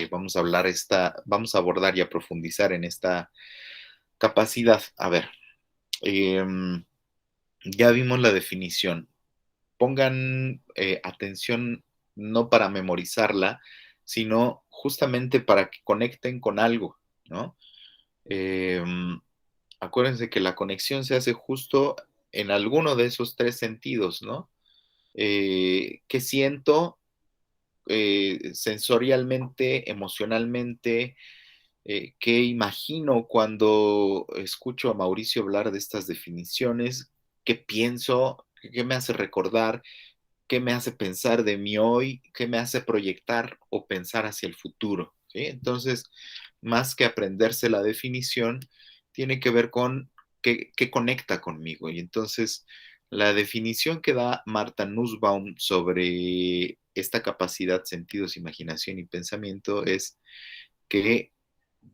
vamos a abordar y a profundizar en esta capacidad. A ver, em, ya vimos la definición. Pongan atención no para memorizarla, sino justamente para que conecten con algo, ¿no? Em, Acuérdense que la conexión se hace justo en alguno de esos tres sentidos, ¿no? ¿Qué siento sensorialmente, emocionalmente? ¿Qué imagino cuando escucho a Mauricio hablar de estas definiciones? ¿Qué pienso? ¿Qué me hace recordar? ¿Qué me hace pensar de mí hoy? ¿Qué me hace proyectar o pensar hacia el futuro? ¿Sí? Entonces, más que aprenderse la definición, tiene que ver con qué conecta conmigo. Y entonces, la definición que da Marta Nussbaum sobre esta capacidad, sentidos, imaginación y pensamiento es que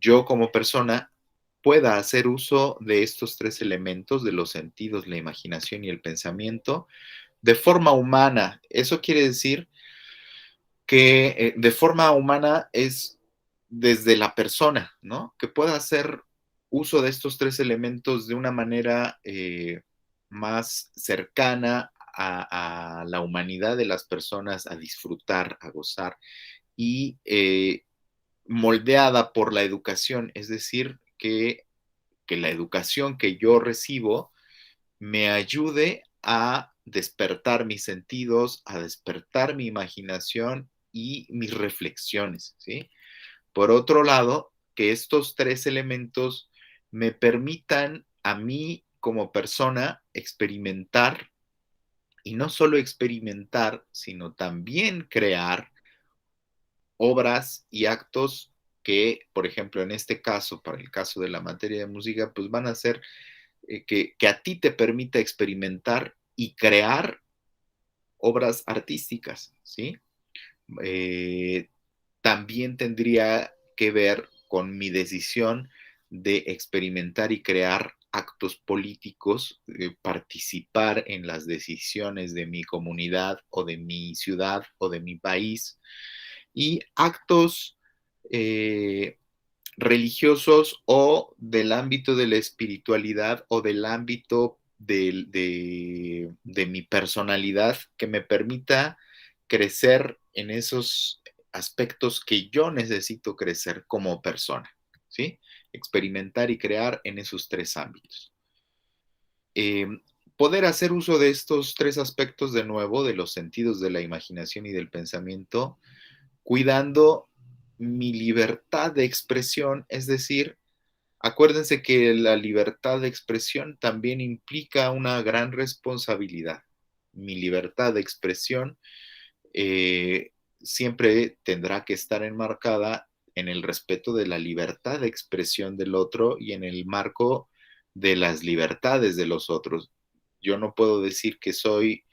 yo como persona pueda hacer uso de estos tres elementos, de los sentidos, la imaginación y el pensamiento, de forma humana. Eso quiere decir que de forma humana es desde la persona, ¿no? Que pueda hacer uso de estos tres elementos de una manera más cercana a la humanidad de las personas, a disfrutar, a gozar y moldeada por la educación, es decir, que la educación que yo recibo me ayude a despertar mis sentidos, a despertar mi imaginación y mis reflexiones, ¿sí? Por otro lado, que estos tres elementos me permitan a mí como persona experimentar y no solo experimentar, sino también crear obras y actos que, por ejemplo, en este caso, para el caso de la materia de música, pues van a ser que a ti te permita experimentar y crear obras artísticas, ¿sí? Eh, También tendría que ver con mi decisión de experimentar y crear actos políticos, participar en las decisiones de mi comunidad o de mi ciudad o de mi país y actos eh, religiosos o del ámbito de la espiritualidad o del ámbito de mi personalidad que me permita crecer en esos aspectos que yo necesito crecer como persona, ¿sí? Experimentar y crear en esos tres ámbitos. Eh, Poder hacer uso de estos tres aspectos de nuevo, de los sentidos de la imaginación y del pensamiento, cuidando mi libertad de expresión, es decir, acuérdense que la libertad de expresión también implica una gran responsabilidad. Mi libertad de expresión eh, siempre tendrá que estar enmarcada en el respeto de la libertad de expresión del otro y en el marco de las libertades de los otros. Yo no puedo decir que soy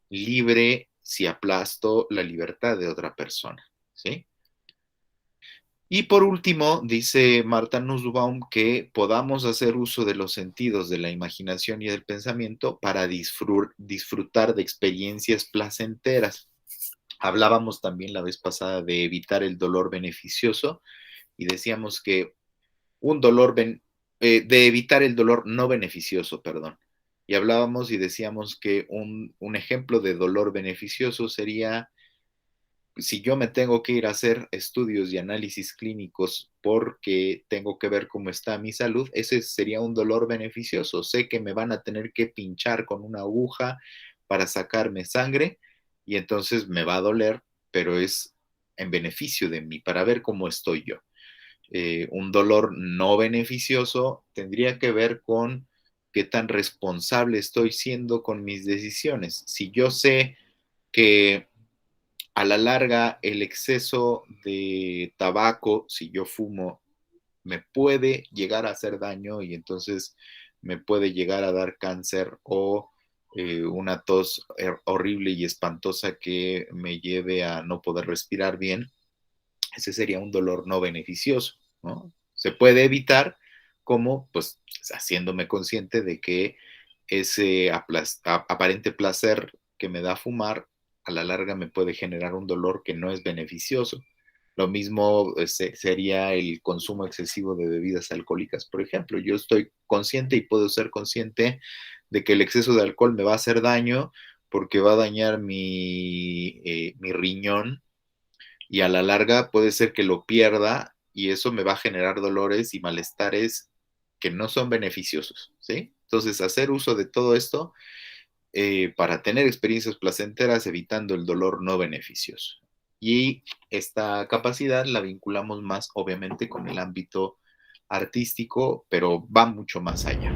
libre si aplasto la libertad de otra persona, ¿sí? Y por último, dice Marta Nussbaum que podamos hacer uso de los sentidos de la imaginación y del pensamiento para disfrutar de experiencias placenteras. Hablábamos también la vez pasada de evitar el dolor beneficioso y decíamos que un dolor, de evitar el dolor no beneficioso, perdón. Y hablábamos y decíamos que un ejemplo de dolor beneficioso sería si yo me tengo que ir a hacer estudios y análisis clínicos porque tengo que ver cómo está mi salud, ese sería un dolor beneficioso. Sé que me van a tener que pinchar con una aguja para sacarme sangre y entonces me va a doler, pero es en beneficio de mí, para ver cómo estoy yo. Un dolor no beneficioso tendría que ver con qué tan responsable estoy siendo con mis decisiones. Si yo sé que a la larga el exceso de tabaco, si yo fumo, me puede llegar a hacer daño y entonces me puede llegar a dar cáncer o una tos horrible y espantosa que me lleve a no poder respirar bien. Ese sería un dolor no beneficioso, ¿no? Se puede evitar como, pues, haciéndome consciente de que ese aparente placer que me da fumar a la larga me puede generar un dolor que no es beneficioso. Lo mismo sería el consumo excesivo de bebidas alcohólicas, por ejemplo. Yo estoy consciente y puedo ser consciente de que el exceso de alcohol me va a hacer daño porque va a dañar mi riñón y a la larga puede ser que lo pierda y eso me va a generar dolores y malestares que no son beneficiosos, ¿sí? Entonces, hacer uso de todo esto para tener experiencias placenteras evitando el dolor no beneficioso. Y esta capacidad la vinculamos más, obviamente, con el ámbito artístico, pero va mucho más allá.